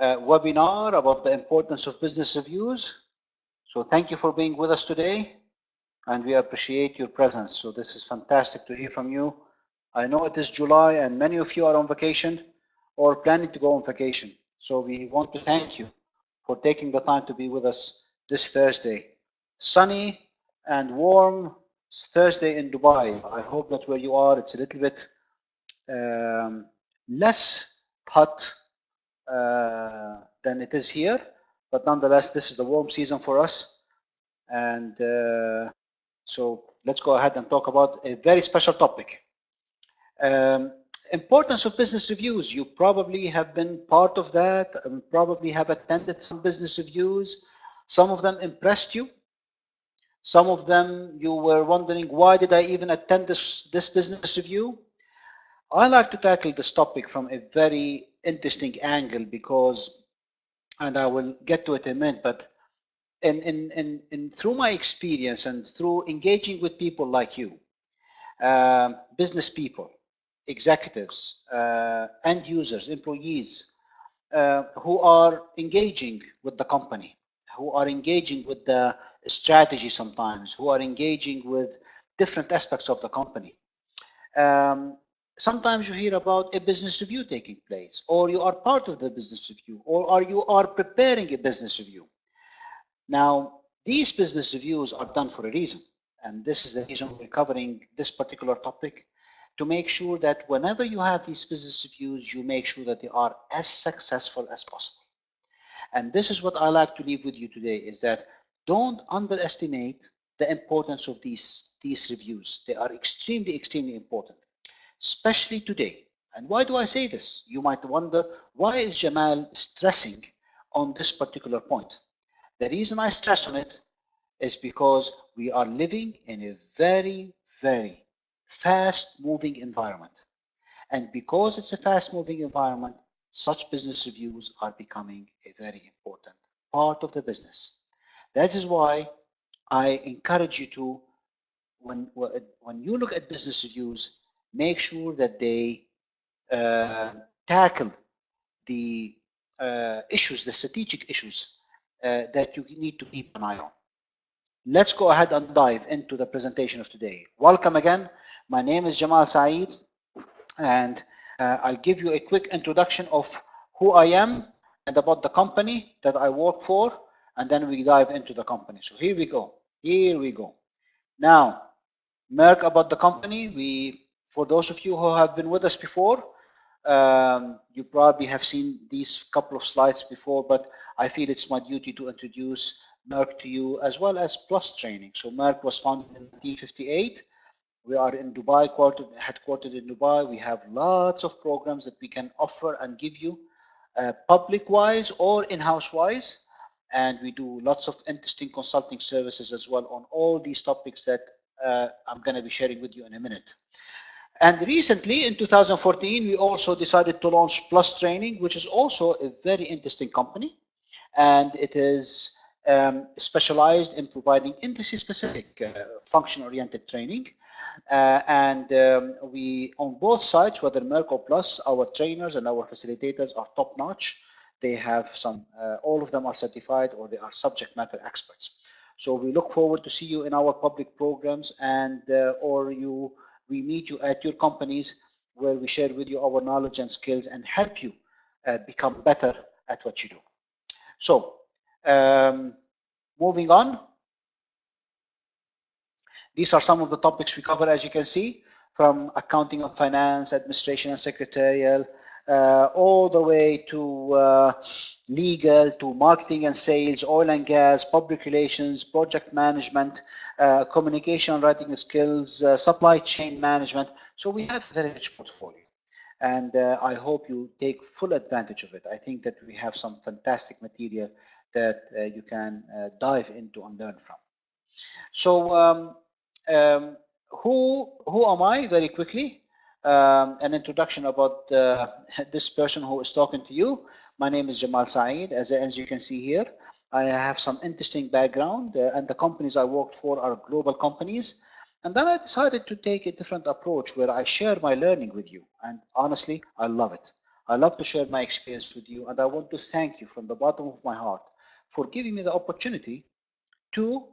webinar about the importance of business reviews. So thank you for being with us today, and we appreciate your presence. So this is fantastic to hear from you. I know it is July and many of you are on vacation or planning to go on vacation. So we want to thank you for taking the time to be with us this Thursday. Sunny and warm Thursday in Dubai. I hope that where you are, it's a little bit less hot than it is here, but nonetheless, this is the warm season for us. And so let's go ahead and talk about a very special topic. Importance of business reviews. You probably have been part of that, and probably have attended some business reviews. Some of them impressed you. Some of them you were wondering, why did I even attend this business review? I like to tackle this topic from a very interesting angle because, and I will get to it in a minute, but through my experience and through engaging with people like you, business people, executives, end users, employees, who are engaging with the company, who are engaging with the strategy sometimes, who are engaging with different aspects of the company. Sometimes you hear about a business review taking place, or you are part of the business review, or you are preparing a business review. Now, these business reviews are done for a reason, and this is the reason we're covering this particular topic, to make sure that whenever you have these business reviews, you make sure that they are as successful as possible. And this is what I like to leave with you today, is that don't underestimate the importance of these reviews. They are extremely, extremely important, especially today. And why do I say this? You might wonder, why is Jamal stressing on this particular point? The reason I stress on it is because we are living in a very, very fast-moving environment. And because it's a fast-moving environment, such business reviews are becoming a very important part of the business. That is why I encourage you to, when you look at business reviews, make sure that they tackle the issues, the strategic issues that you need to keep an eye on. Let's go ahead and dive into the presentation of today. Welcome again. My name is Jamal Saeed, and I'll give you a quick introduction of who I am and about the company that I work for, and then we dive into the company. So here we go. Here we go. Now, Meirc, about the company. For those of you who have been with us before, you probably have seen these couple of slides before, but I feel it's my duty to introduce Meirc to you, as well as Plus Training. So Meirc was founded in 1958. We are in Dubai, headquartered in Dubai. We have lots of programs that we can offer and give you, public-wise or in-house-wise. And we do lots of interesting consulting services as well on all these topics that I'm going to be sharing with you in a minute. And recently, in 2014, we also decided to launch Plus Training, which is also a very interesting company. And it is specialized in providing industry-specific function-oriented training. We, on both sides, whether Meirc or Plus, our trainers and our facilitators are top-notch. They have some, all of them are certified, or they are subject matter experts. So we look forward to see you in our public programs, and we meet you at your companies, where we share with you our knowledge and skills and help you become better at what you do. So moving on. These are some of the topics we cover, as you can see, from accounting and finance, administration and secretarial, all the way to legal, to marketing and sales, oil and gas, public relations, project management, communication and writing skills, supply chain management. So we have a very rich portfolio, and I hope you take full advantage of it. I think that we have some fantastic material that you can dive into and learn from. So who am I? Very quickly, an introduction about this person who is talking to you. My name is Jamal Saeed. As you can see here, I have some interesting background, and the companies I work for are global companies. And then I decided to take a different approach, where I share my learning with you. And honestly, I love it. I love to share my experience with you, and I want to thank you from the bottom of my heart for giving me the opportunity to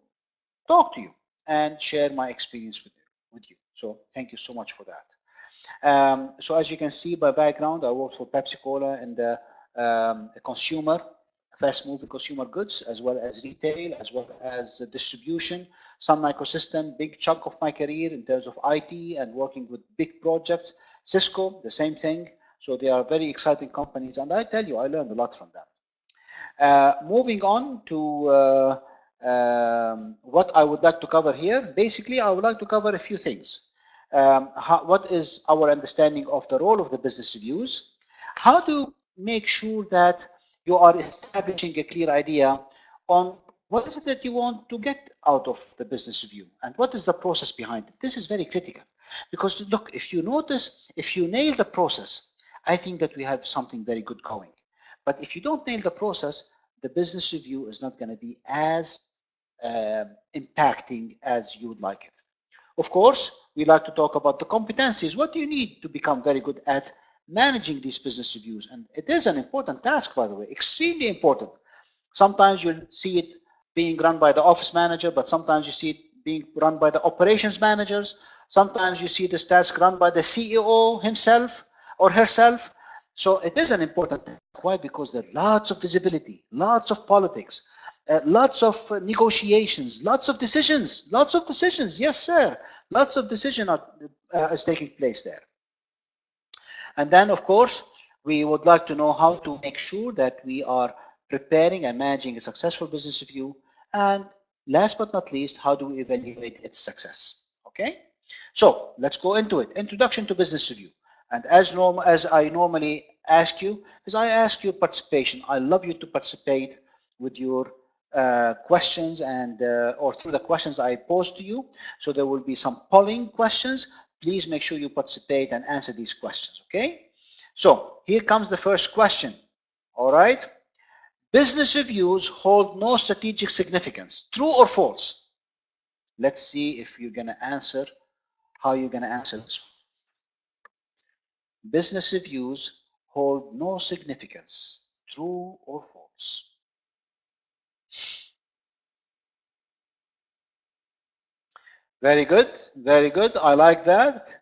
talk to you and share my experience with you. So thank you so much for that. So as you can see by background, I worked for Pepsi Cola in the consumer, fast-moving consumer goods, as well as retail, as well as distribution, Sun Microsystem, big chunk of my career in terms of IT and working with big projects. Cisco, the same thing. So they are very exciting companies, and I tell you, I learned a lot from them. Moving on to what I would like to cover here. Basically, I would like to cover a few things. What is our understanding of the role of the business reviews? How to make sure that you are establishing a clear idea on what is it that you want to get out of the business review and what is the process behind it. This is very critical because look, if you notice, if you nail the process, I think that we have something very good going. But if you don't nail the process, the business review is not going to be as impacting as you would like it. Of course, we like to talk about the competencies. What do you need to become very good at managing these business reviews? And it is an important task, by the way, extremely important. Sometimes you'll see it being run by the office manager, but sometimes you see it being run by the operations managers. Sometimes you see this task run by the CEO himself or herself. So it is an important task. Why? Because there are lots of visibility, lots of politics, lots of negotiations, lots of decisions. Yes, sir. Lots of decision is taking place there. And then, of course, we would like to know how to make sure that we are preparing and managing a successful business review. And last but not least, how do we evaluate its success? Okay. So let's go into it. Introduction to business review. And as I normally ask you, is I ask you participation. I love you to participate with your questions and or through the questions I pose to you. So there will be some polling questions. Please make sure you participate and answer these questions, okay? So here comes the first question, all right? Business reviews hold no strategic significance, true or false? Let's see if you're gonna answer, how you're gonna answer this one. Business reviews hold no significance, true or false? Very good, very good. I like that.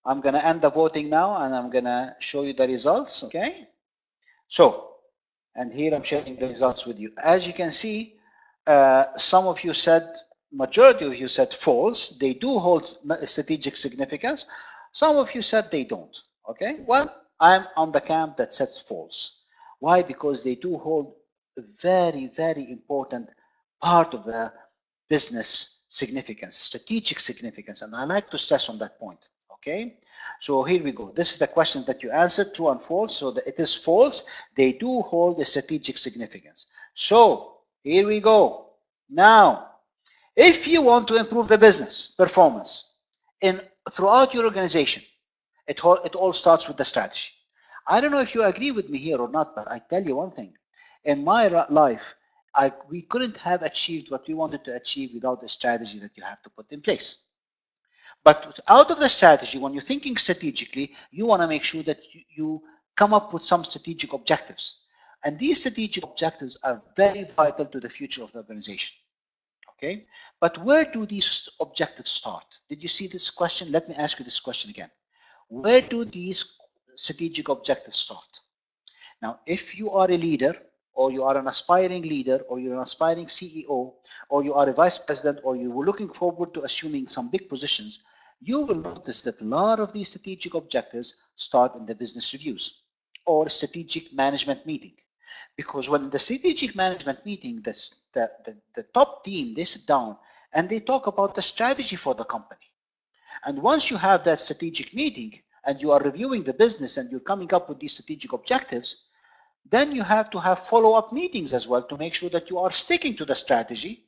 I'm going to end the voting now and I'm going to show you the results, okay? So, and here I'm sharing the results with you. As you can see, some of you said, majority of you said false. They do hold strategic significance. Some of you said they don't, okay? Well, I'm on the camp that says false. Why? Because they do hold a very, very important part of the business significance, strategic significance, and I like to stress on that point, okay? So here we go. This is the question that you answered, true and false. So it is false. They do hold a strategic significance. So here we go. Now, if you want to improve the business performance throughout your organization, it all starts with the strategy. I don't know if you agree with me here or not, but I tell you one thing. In my life, we couldn't have achieved what we wanted to achieve without the strategy that you have to put in place. But out of the strategy, when you're thinking strategically, you want to make sure that you come up with some strategic objectives. And these strategic objectives are very vital to the future of the organization. Okay? But where do these objectives start? Did you see this question? Let me ask you this question again. Where do these strategic objectives start? Now, if you are a leader, or you are an aspiring leader, or you're an aspiring CEO, or you are a vice president, or you were looking forward to assuming some big positions, you will notice that a lot of these strategic objectives start in the business reviews or strategic management meeting. Because when the strategic management meeting, the top team, they sit down and they talk about the strategy for the company. And once you have that strategic meeting and you are reviewing the business and you're coming up with these strategic objectives, then you have to have follow-up meetings as well to make sure that you are sticking to the strategy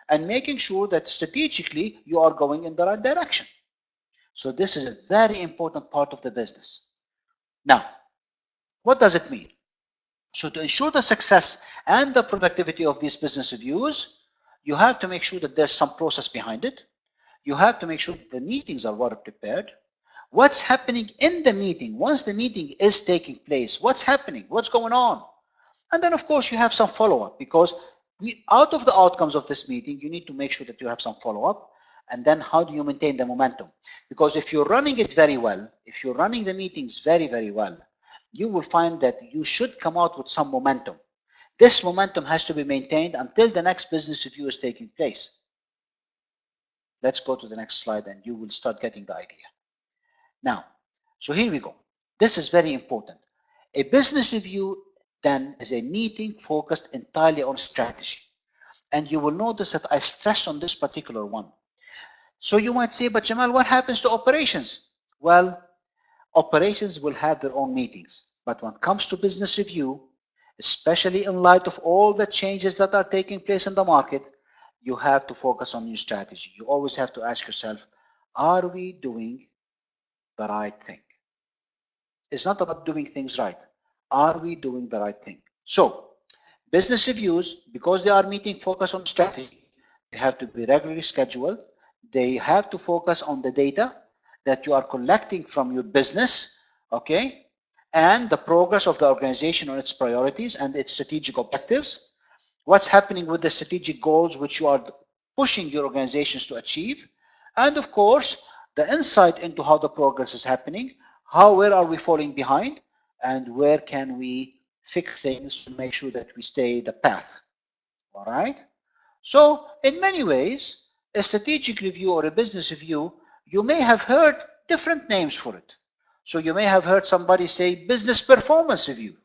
and making sure that strategically you are going in the right direction. So this is a very important part of the business. Now, what does it mean? So to ensure the success and the productivity of these business reviews, you have to make sure that there's some process behind it. You have to make sure that the meetings are well prepared. What's happening in the meeting? Once the meeting is taking place, what's happening? What's going on? And then, of course, you have some follow-up, because out of the outcomes of this meeting, you need to make sure that you have some follow-up. And then how do you maintain the momentum? Because if you're running it very well, if you're running the meetings very, very well, you will find that you should come out with some momentum. This momentum has to be maintained until the next business review is taking place. Let's go to the next slide and you will start getting the idea. Now, so here we go. This is very important. A business review then is a meeting focused entirely on strategy. And you will notice that I stress on this particular one. So you might say, but Jamal, what happens to operations? Well, operations will have their own meetings. But when it comes to business review, especially in light of all the changes that are taking place in the market, you have to focus on your strategy. You always have to ask yourself, are we doing the right thing? It's not about doing things right. Are we doing the right thing? So, business reviews, because they are meeting focus on strategy, they have to be regularly scheduled. They have to focus on the data that you are collecting from your business, okay, and the progress of the organization on its priorities and its strategic objectives. What's happening with the strategic goals which you are pushing your organizations to achieve, and of course, the insight into how the progress is happening, where are we falling behind, and where can we fix things to make sure that we stay the path. All right. So in many ways, a strategic review or a business review, you may have heard different names for it. So you may have heard somebody say business performance review.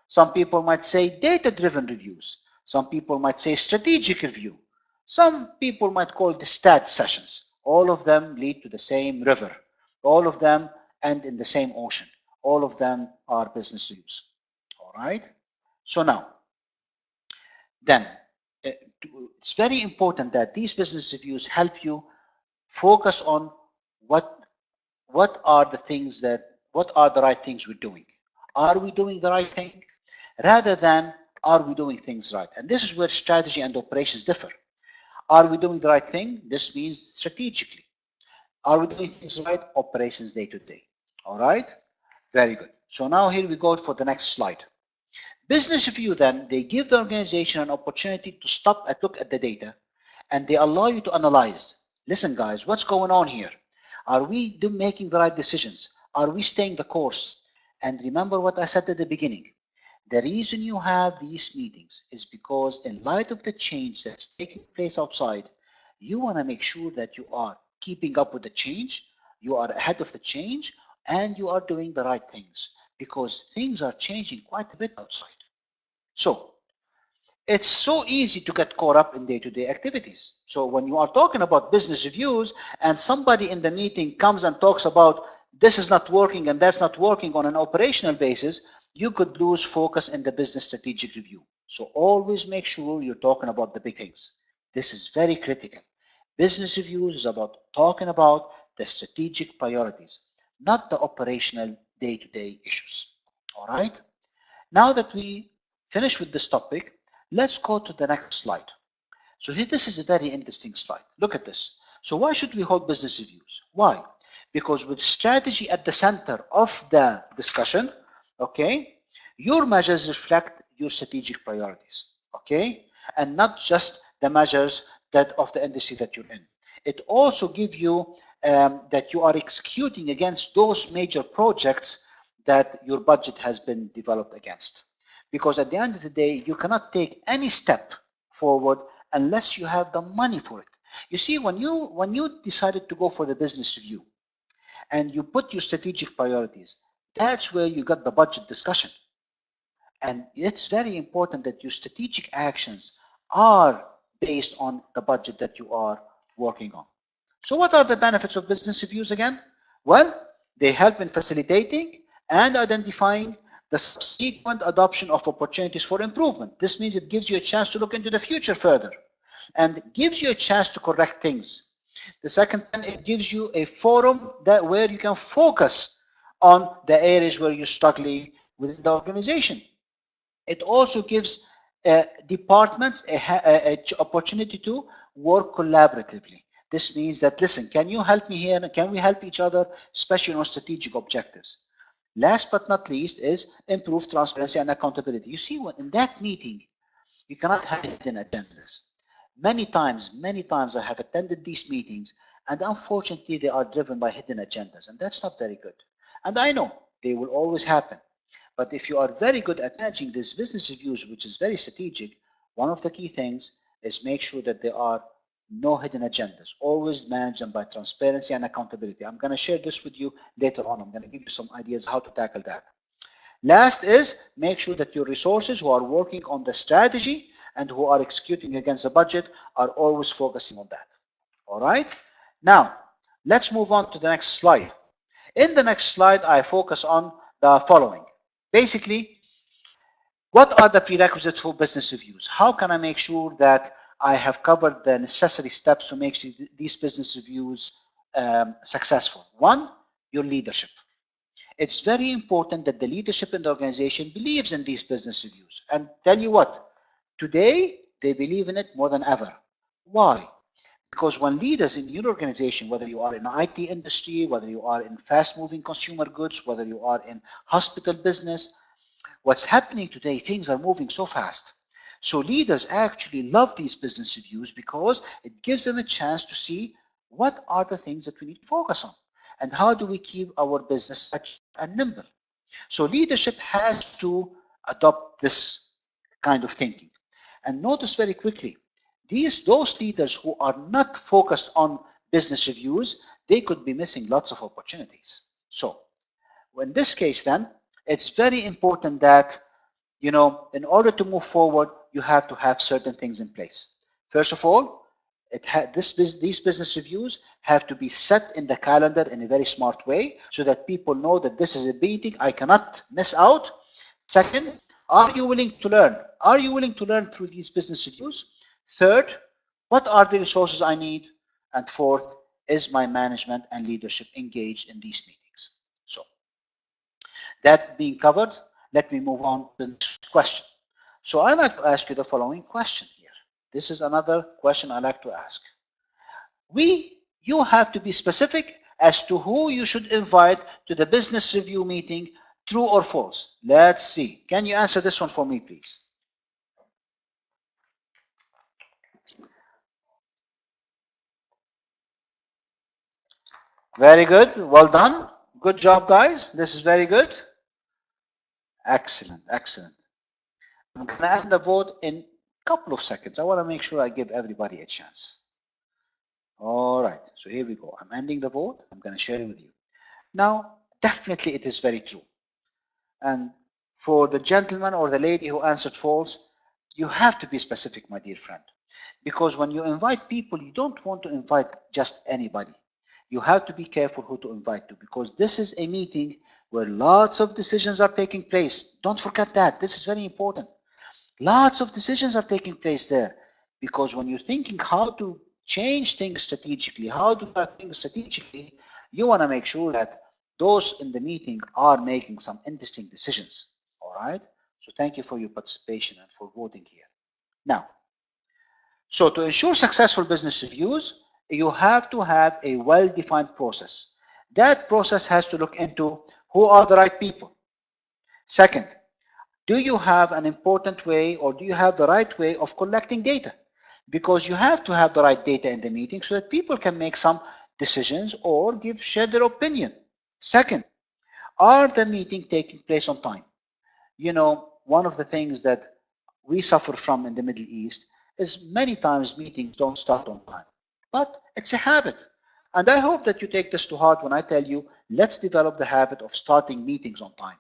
Some people might say data-driven reviews. Some people might say strategic review. Some people might call it stat sessions. All of them lead to the same river. All of them end in the same ocean. All of them are business reviews. All right. So now, then, it's very important that these business reviews help you focus on what are the right things we're doing. Are we doing the right thing? Rather than are we doing things right? And this is where strategy and operations differ. Are we doing the right thing? This means strategically. Are we doing things right? Operations day to day. All right? Very good. So now here we go for the next slide. Business review then, they give the organization an opportunity to stop and look at the data, and they allow you to analyze. Listen guys, what's going on here? Are we making the right decisions? Are we staying the course? And remember what I said at the beginning. The reason you have these meetings is because in light of the change that's taking place outside, you want to make sure that you are keeping up with the change, you are ahead of the change, and you are doing the right things, because things are changing quite a bit outside. So it's so easy to get caught up in day-to-day activities. So when you are talking about business reviews and somebody in the meeting comes and talks about this is not working and that's not working on an operational basis, you could lose focus in the business strategic review. So always make sure you're talking about the big things. This is very critical. Business reviews is about talking about the strategic priorities, not the operational day-to-day issues. All right. Now that we finish with this topic, let's go to the next slide. So here, this is a very interesting slide. Look at this. So why should we hold business reviews? Why? Because with strategy at the center of the discussion, okay, your measures reflect your strategic priorities, okay, and not just the measures that of the industry that you're in. It also gives you that you are executing against those major projects that your budget has been developed against. Because at the end of the day, you cannot take any step forward unless you have the money for it. You see, when you decided to go for the business review and you put your strategic priorities, that's where you got the budget discussion. And it's very important that your strategic actions are based on the budget that you are working on. So what are the benefits of business reviews again? Well, they help in facilitating and identifying the subsequent adoption of opportunities for improvement. This means it gives you a chance to look into the future further and gives you a chance to correct things. The second thing, it gives you a forum where you can focus on the areas where you're struggling within the organization. It also gives departments an opportunity to work collaboratively. This means that, listen, can you help me here? Can we help each other, especially on strategic objectives? Last but not least is improve transparency and accountability. You see, in that meeting, you cannot have hidden agendas. Many times I have attended these meetings, and unfortunately they are driven by hidden agendas, and that's not very good. And I know they will always happen. But if you are very good at managing these business reviews, which is very strategic, one of the key things is make sure that there are no hidden agendas. Always manage them by transparency and accountability. I'm going to share this with you later on. I'm going to give you some ideas how to tackle that. Last is make sure that your resources who are working on the strategy and who are executing against the budget are always focusing on that. All right. Now, let's move on to the next slide. In the next slide, I focus on the following. Basically, what are the prerequisites for business reviews? How can I make sure that I have covered the necessary steps to make these business reviews successful? One, your leadership. It's very important that the leadership in the organization believes in these business reviews. And tell you what, today they believe in it more than ever. Why? Because when leaders in your organization, whether you are in the IT industry, whether you are in fast-moving consumer goods, whether you are in hospital business, what's happening today, things are moving so fast. So leaders actually love these business reviews because it gives them a chance to see what are the things that we need to focus on and how do we keep our business agile and nimble. So leadership has to adopt this kind of thinking. And notice very quickly, those leaders who are not focused on business reviews, they could be missing lots of opportunities. So in this case then, it's very important that, in order to move forward, you have to have certain things in place. First of all, these business reviews have to be set in the calendar in a very smart way so that people know that this is a meeting I cannot miss out. Second, are you willing to learn? Are you willing to learn through these business reviews? Third, what are the resources I need? And fourth, is my management and leadership engaged in these meetings? So that being covered, let me move on to the next question. So I'd like to ask you the following question here. This is another question I like to ask. You have to be specific as to who you should invite to the business review meeting, true or false. Let's see. Can you answer this one for me, please? Very good. Well done. Good job, guys. This is very good. Excellent. Excellent. I'm going to end the vote in a couple of seconds. I want to make sure I give everybody a chance. All right. So here we go. I'm ending the vote. I'm going to share it with you. Now, definitely it is very true. And for the gentleman or the lady who answered false, you have to be specific, my dear friend. Because when you invite people, you don't want to invite just anybody. You have to be careful who to invite to, because this is a meeting where lots of decisions are taking place. Don't forget that. This is very important. Lots of decisions are taking place there, because when you're thinking how to change things strategically, how to do things strategically, you want to make sure that those in the meeting are making some interesting decisions. All right. So thank you for your participation and for voting here. Now, so to ensure successful business reviews, you have to have a well-defined process. That process has to look into who are the right people. Second, do you have an important way, or do you have the right way of collecting data? Because you have to have the right data in the meeting so that people can make some decisions or share their opinion. Second, are the meeting taking place on time? One of the things that we suffer from in the Middle East is many times meetings don't start on time. But it's a habit. And I hope that you take this to heart when I tell you, let's develop the habit of starting meetings on time.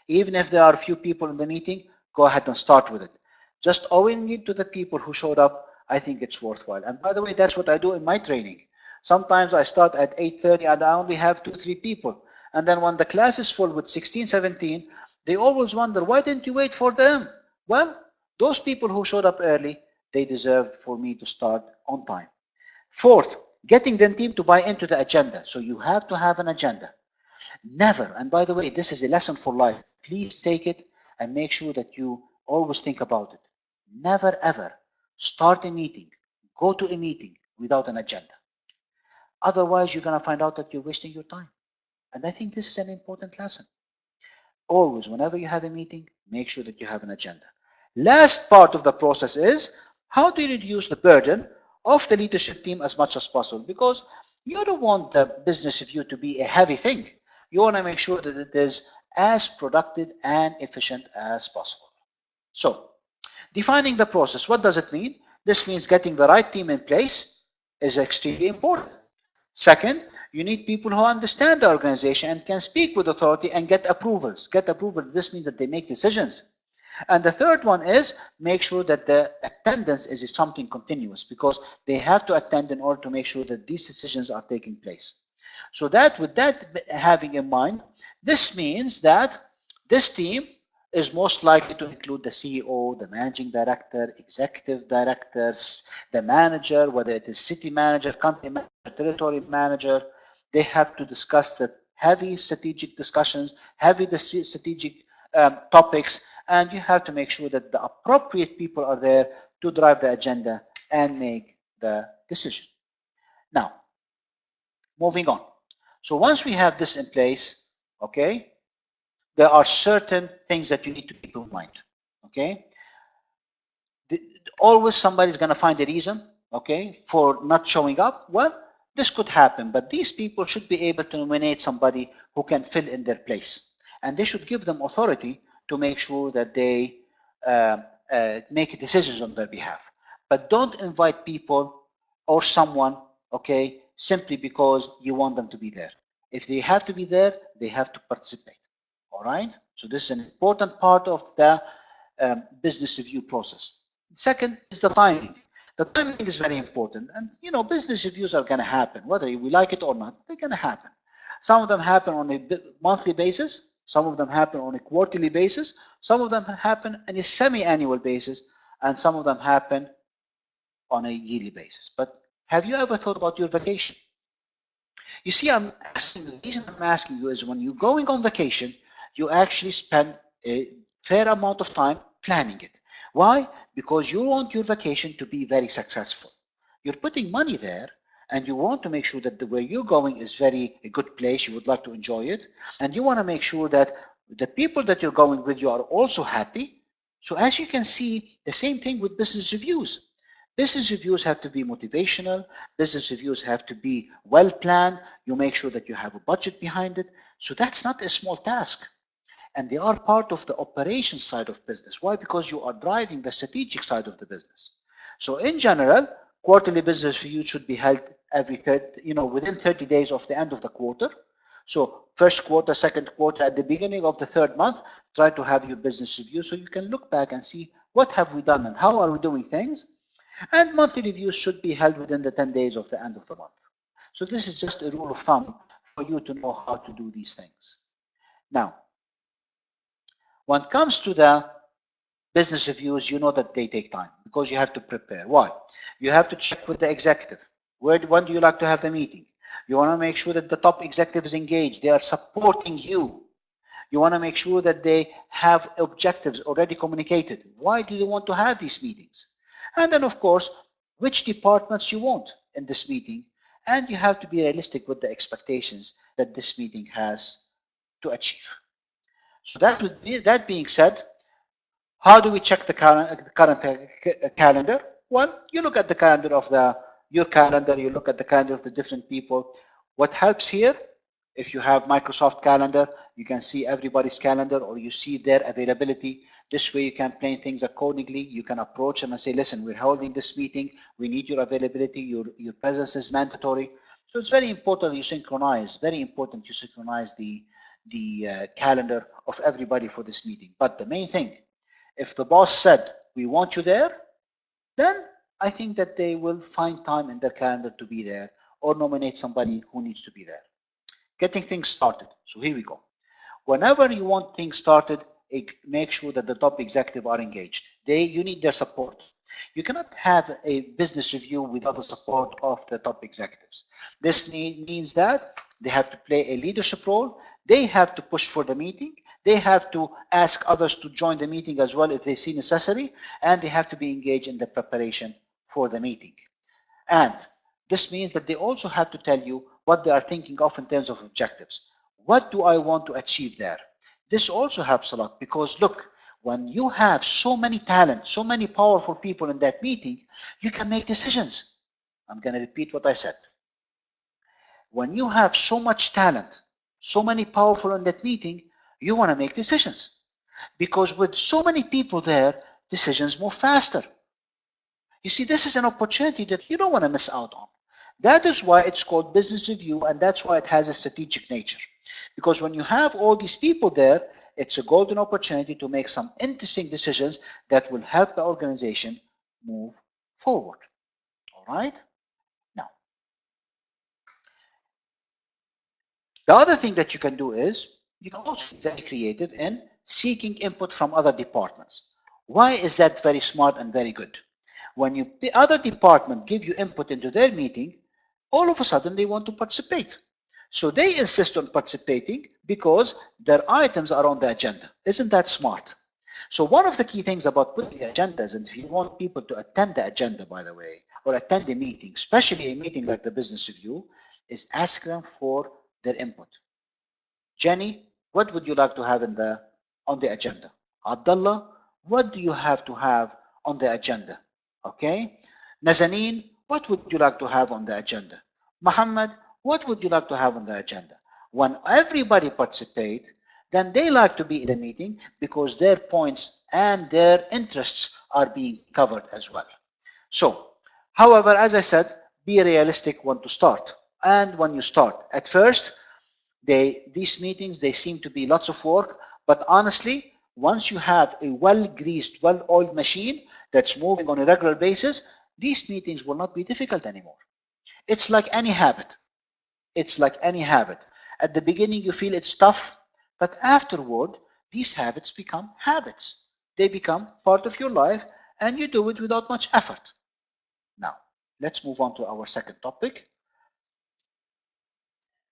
Even if there are a few people in the meeting, go ahead and start with it. Just owing it to the people who showed up, I think it's worthwhile. And by the way, that's what I do in my training. Sometimes I start at 8:30 and I only have 2-3 people. And then when the class is full with 16, 17, they always wonder, why didn't you wait for them? Well, those people who showed up early, they deserve for me to start on time. Fourth, getting the team to buy into the agenda. So you have to have an agenda. Never, and by the way, this is a lesson for life. Please take it and make sure that you always think about it. Never ever start a meeting, go to a meeting without an agenda. Otherwise, you're going to find out that you're wasting your time. And I think this is an important lesson. Always, whenever you have a meeting, make sure that you have an agenda. Last part of the process is how do you reduce the burden of the leadership team as much as possible? Because you don't want the business review to be a heavy thing. You want to make sure that it is as productive and efficient as possible. So, defining the process, what does it mean? This means getting the right team in place is extremely important. Second, you need people who understand the organization and can speak with authority and get approvals. Get approval, this means that they make decisions. And the third one is make sure that the attendance is something continuous, because they have to attend in order to make sure that these decisions are taking place. So that with that having in mind, this means that this team is most likely to include the CEO, the managing director, executive directors, the manager, whether it is city manager, country manager, territory manager. They have to discuss the heavy strategic discussions, heavy strategic topics, and you have to make sure that the appropriate people are there to drive the agenda and make the decision. Now, moving on. So once we have this in place, okay, there are certain things that you need to keep in mind, okay? Always somebody's going to find a reason, okay, for not showing up. Well, this could happen, but these people should be able to nominate somebody who can fill in their place. And they should give them authority to make sure that they make decisions on their behalf. But don't invite people or someone, okay, simply because you want them to be there. If they have to be there, they have to participate. All right. So this is an important part of the business review process. Second is the timing. The timing is very important. And, you know, business reviews are going to happen, whether we like it or not, they're going to happen. Some of them happen on a monthly basis. Some of them happen on a quarterly basis. Some of them happen on a semi-annual basis. And some of them happen on a yearly basis. But have you ever thought about your vacation? You see, the reason I'm asking you is when you're going on vacation, you actually spend a fair amount of time planning it. Why? Because you want your vacation to be very successful. You're putting money there, and you want to make sure that where you're going is a good place. You would like to enjoy it, and you want to make sure that the people that you're going with you are also happy. So as you can see, the same thing with business reviews. Business reviews have to be motivational. Business reviews have to be well planned. You make sure that you have a budget behind it. So that's not a small task. And they are part of the operations side of business. Why? Because you are driving the strategic side of the business. So in general, quarterly business review should be held within 30 days of the end of the quarter. So first quarter, second quarter, at the beginning of the third month, try to have your business review so you can look back and see what have we done and how are we doing things. And monthly reviews should be held within the 10 days of the end of the month. So this is just a rule of thumb for you to know how to do these things. Now, when it comes to the business reviews, you know that they take time because you have to prepare. Why? You have to check with the executive. When do you like to have the meeting? You want to make sure that the top executive is engaged. They are supporting you. You want to make sure that they have objectives already communicated. Why do you want to have these meetings? And then, of course, which departments you want in this meeting. And you have to be realistic with the expectations that this meeting has to achieve. So that being said, how do we check the current calendar? Well, you look at the calendar of your calendar, you look at the calendar of the different people. What helps here, if you have Microsoft Calendar, you can see everybody's calendar or you see their availability. This way you can plan things accordingly. You can approach them and say, listen, we're holding this meeting. We need your availability. Your presence is mandatory. So it's very important you synchronize, the calendar of everybody for this meeting. But the main thing, if the boss said, we want you there, then I think that they will find time in their calendar to be there or nominate somebody who needs to be there. Getting things started. So here we go. Whenever you want things started, make sure that the top executive are engaged. You need their support. You cannot have a business review without the support of the top executives. This means that they have to play a leadership role. They have to push for the meeting. They have to ask others to join the meeting as well if they see necessary, and they have to be engaged in the preparation for the meeting. And This means that they also have to tell you what they are thinking of in terms of objectives. What do I want to achieve there? This also helps a lot, because look, when you have so many talent, so many powerful people in that meeting, you can make decisions. I'm going to repeat what I said. When you have so much talent, so many powerful in that meeting, you want to make decisions. Because with so many people there, decisions move faster. You see, this is an opportunity that you don't want to miss out on. That is why it's called business review, and that's why it has a strategic nature. Because when you have all these people there, it's a golden opportunity to make some interesting decisions that will help the organization move forward. All right? Now, the other thing that you can do is you can also be very creative in seeking input from other departments. Why is that very smart and very good? When the other department give you input into their meeting, all of a sudden they want to participate. So they insist on participating because their items are on the agenda. Isn't that smart? So one of the key things about putting agendas, and if you want people to attend the agenda, by the way, or attend a meeting, especially a meeting like the business review, is ask them for their input. Jenny, what would you like to have on the agenda? Abdullah, what do you have to have on the agenda? Okay. Nazanin, what would you like to have on the agenda? Muhammad, what would you like to have on the agenda? When everybody participate, then they like to be in the meeting because their points and their interests are being covered as well. So, however, as I said, be realistic when to start. And when you start, at first, these meetings, they seem to be lots of work, but honestly, once you have a well-greased, well-oiled machine that's moving on a regular basis, these meetings will not be difficult anymore. It's like any habit. It's like any habit. At the beginning, you feel it's tough, but afterward, these habits become habits. They become part of your life, and you do it without much effort. Now, let's move on to our second topic.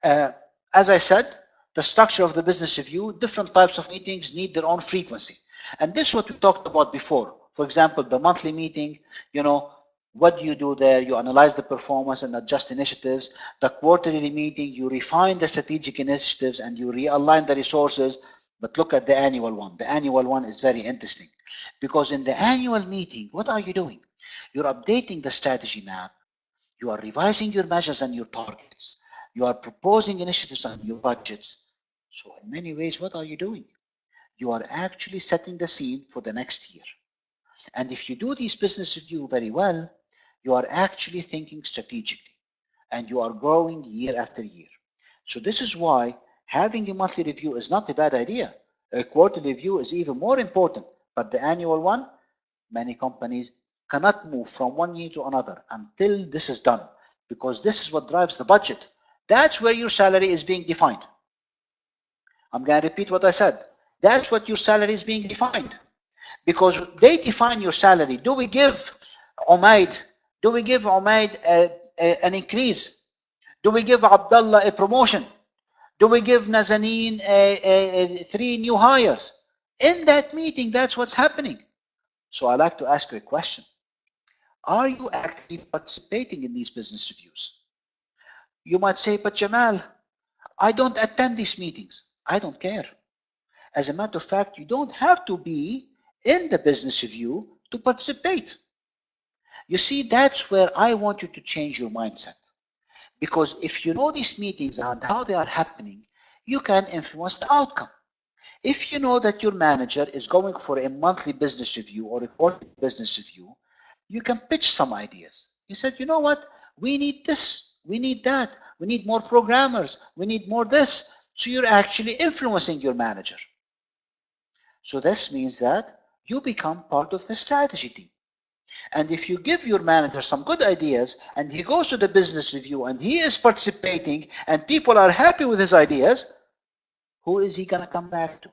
As I said, the structure of the business review, different types of meetings need their own frequency. And this is what we talked about before. For example, the monthly meeting, what do you do there? You analyze the performance and adjust initiatives. The quarterly meeting, you refine the strategic initiatives and you realign the resources. But look at the annual one. The annual one is very interesting because in the annual meeting, what are you doing? You're updating the strategy map. You are revising your measures and your targets. You are proposing initiatives and your budgets. So in many ways, what are you doing? You are actually setting the scene for the next year. And if you do these business review very well, you are actually thinking strategically and you are growing year after year. So this is why having a monthly review is not a bad idea. A quarterly review is even more important, but the annual one, many companies cannot move from one year to another until this is done, because this is what drives the budget. That's where your salary is being defined. I'm going to repeat what I said. That's what your salary is being defined. Because they define your salary. Do we give Umaid an increase? Do we give Abdullah a promotion? Do we give Nazanin 3 new hires? In that meeting, that's what's happening. So I like to ask you a question. Are you actually participating in these business reviews? You might say, but Jamal, I don't attend these meetings. I don't care. As a matter of fact, you don't have to be in the business review to participate. You see, that's where I want you to change your mindset. Because if you know these meetings and how they are happening, you can influence the outcome. If you know that your manager is going for a monthly business review or a quarterly business review, you can pitch some ideas. You said, you know what? We need this. We need that. We need more programmers. We need more this. So you're actually influencing your manager. So this means that you become part of the strategy team. And if you give your manager some good ideas and he goes to the business review and he is participating and people are happy with his ideas, who is he going to come back to?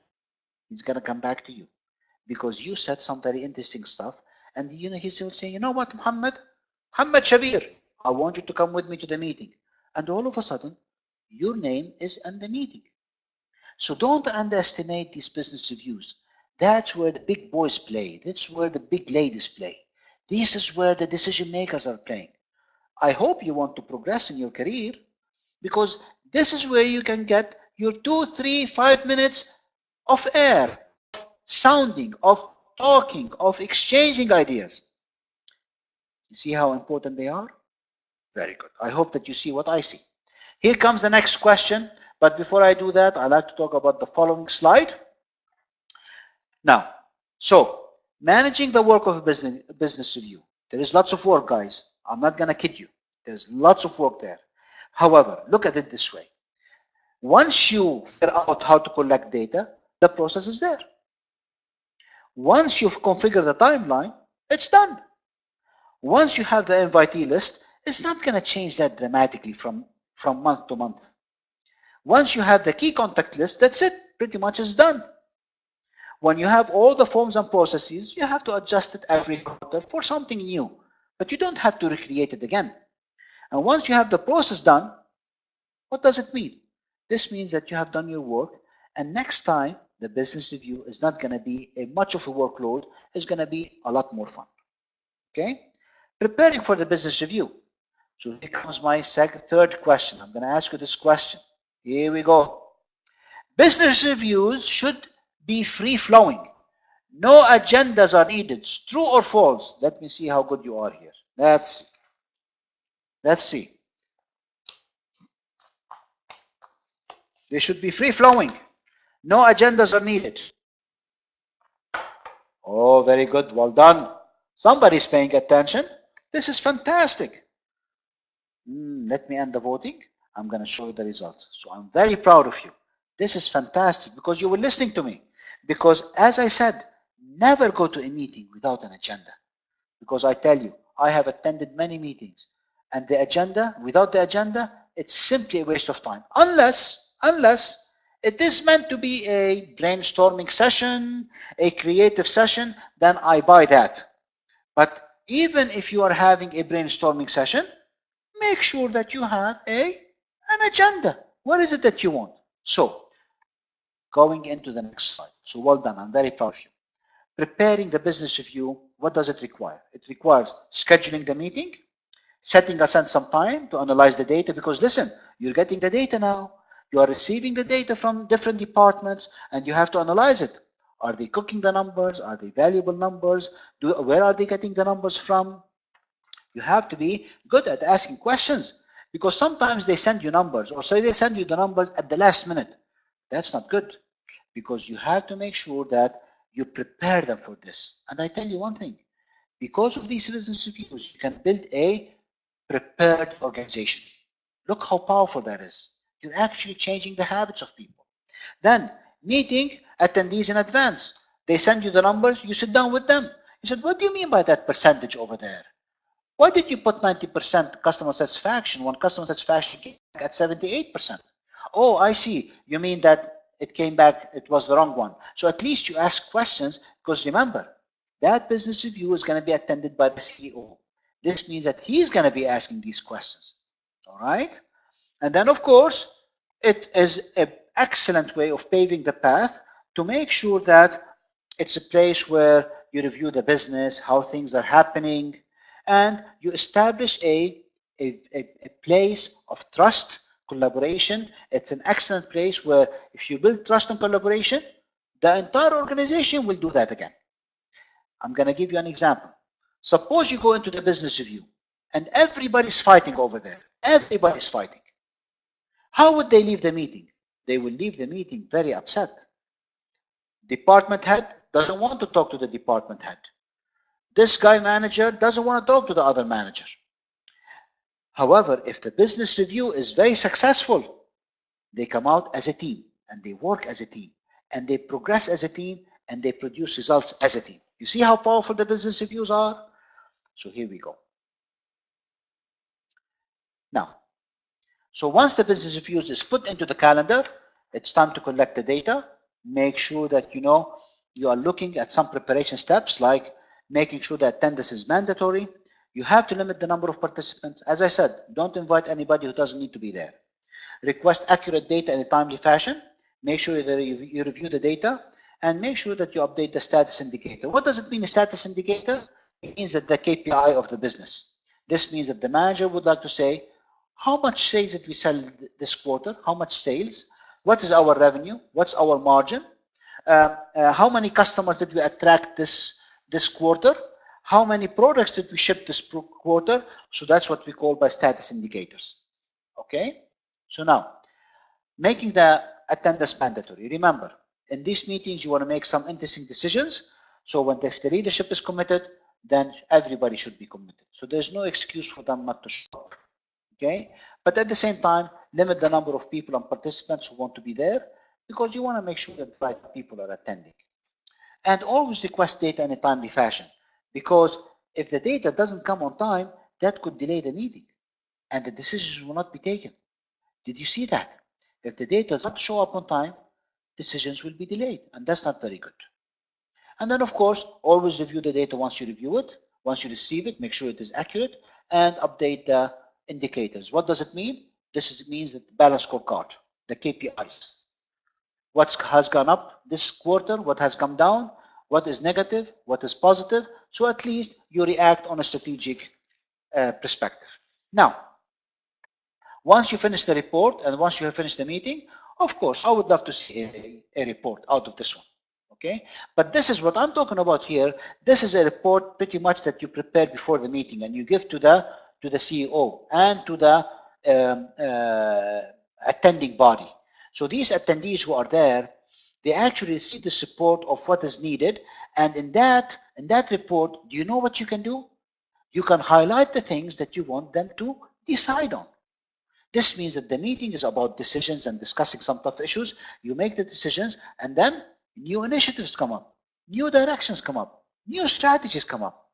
He's going to come back to you because you said some very interesting stuff. And he's will say, you know what, Muhammad Shabir, I want you to come with me to the meeting. And all of a sudden, your name is in the meeting. So don't underestimate these business reviews. That's where the big boys play. That's where the big ladies play. This is where the decision makers are playing. I hope you want to progress in your career, because this is where you can get your 2, 3, 5 minutes of air, sounding, of talking, of exchanging ideas. You see how important they are? Very good. I hope that you see what I see. Here comes the next question, but before I do that, I'd like to talk about the following slide. Now, so managing the work of a business review. There is lots of work, guys. I'm not going to kid you. There's lots of work there. However, look at it this way. Once you figure out how to collect data, the process is there. Once you've configured the timeline, it's done. Once you have the invitee list, it's not going to change that dramatically from month to month. Once you have the key contact list, that's it. Pretty much is done. When you have all the forms and processes, you have to adjust it every quarter for something new, but you don't have to recreate it again. And once you have the process done, what does it mean? This means that you have done your work, and next time the business review is not going to be much of a workload. It's going to be a lot more fun. Okay? Preparing for the business review. So here comes my third question. I'm going to ask you this question. Here we go. Business reviews should be free-flowing. No agendas are needed. True or false? Let me see how good you are here. Let's see. They should be free-flowing. No agendas are needed. Oh, very good. Well done. Somebody's paying attention. This is fantastic. Let me end the voting. I'm going to show you the results. So I'm very proud of you. This is fantastic because you were listening to me. Because as I said, never go to a meeting without an agenda. Because I tell you, I have attended many meetings, and the agenda, without the agenda, it's simply a waste of time. Unless it is meant to be a brainstorming session, a creative session, then I buy that. But even if you are having a brainstorming session, make sure that you have an agenda. What is it that you want? So, going into the next slide. So well done. I'm very proud of you. Preparing the business review, what does it require? It requires scheduling the meeting, setting aside some time to analyze the data, because listen, you're getting the data now. You are receiving the data from different departments, and you have to analyze it. Are they cooking the numbers? Are they valuable numbers? Where are they getting the numbers from? You have to be good at asking questions, because sometimes they send you numbers, or say they send you the numbers at the last minute. That's not good, because you have to make sure that you prepare them for this. And I tell you one thing, because of these business reviews, you can build a prepared organization. Look how powerful that is. You're actually changing the habits of people. Then, meeting attendees in advance. They send you the numbers, you sit down with them. You said, what do you mean by that percentage over there? Why did you put 90% customer satisfaction when customer satisfaction came back at 78%? Oh, I see. You mean that it came back, it was the wrong one. So at least you ask questions, because remember, that business review is going to be attended by the CEO. This means that he's going to be asking these questions. All right? And then, of course, it is an excellent way of paving the path to make sure that it's a place where you review the business, how things are happening, and you establish a place of trust, collaboration. It's an excellent place where if you build trust and collaboration, the entire organization will do that again. I'm going to give you an example. Suppose you go into the business review and everybody's fighting over there. Everybody's fighting. How would they leave the meeting? They will leave the meeting very upset. Department head doesn't want to talk to the department head. This guy manager doesn't want to talk to the other manager. However, if the business review is very successful, they come out as a team and they work as a team and they progress as a team and they produce results as a team. You see how powerful the business reviews are? So here we go. Now, so once the business reviews is put into the calendar, it's time to collect the data. Make sure that you are looking at some preparation steps, like making sure that attendance is mandatory. You have to limit the number of participants. As I said, don't invite anybody who doesn't need to be there. Request accurate data in a timely fashion. Make sure that you review the data and make sure that you update the status indicator. What does it mean, a status indicator? It means that the KPI of the business. This means that the manager would like to say, how much sales did we sell this quarter? How much sales? What is our revenue? What's our margin? How many customers did we attract this quarter? How many products did we ship this quarter? So that's what we call by status indicators. Okay? So now, making the attendance mandatory. Remember, in these meetings, you want to make some interesting decisions. So when if the leadership is committed, then everybody should be committed. So there's no excuse for them not to show up. Okay? But at the same time, limit the number of people and participants who want to be there, because you want to make sure that the right people are attending. And always request data in a timely fashion, because if the data doesn't come on time, that could delay the meeting and the decisions will not be taken. Did you see that? If the data does not show up on time, decisions will be delayed, and that's not very good. And then, of course, always review the data once you review it. Once you receive it, make sure it is accurate and update the indicators. What does it mean? This means that the balance scorecard, the KPIs. What has gone up this quarter, what has come down, what is negative, what is positive. So at least you react on a strategic perspective. Now, once you finish the report and once you have finished the meeting, of course, I would love to see a report out of this one. Okay, but this is what I'm talking about here. This is a report pretty much that you prepare before the meeting and you give to the CEO and to the attending body. So these attendees who are there, they actually see the support of what is needed. And in that report, do you know what you can do? You can highlight the things that you want them to decide on. This means that the meeting is about decisions and discussing some tough issues. You make the decisions, and then new initiatives come up, new directions come up, new strategies come up.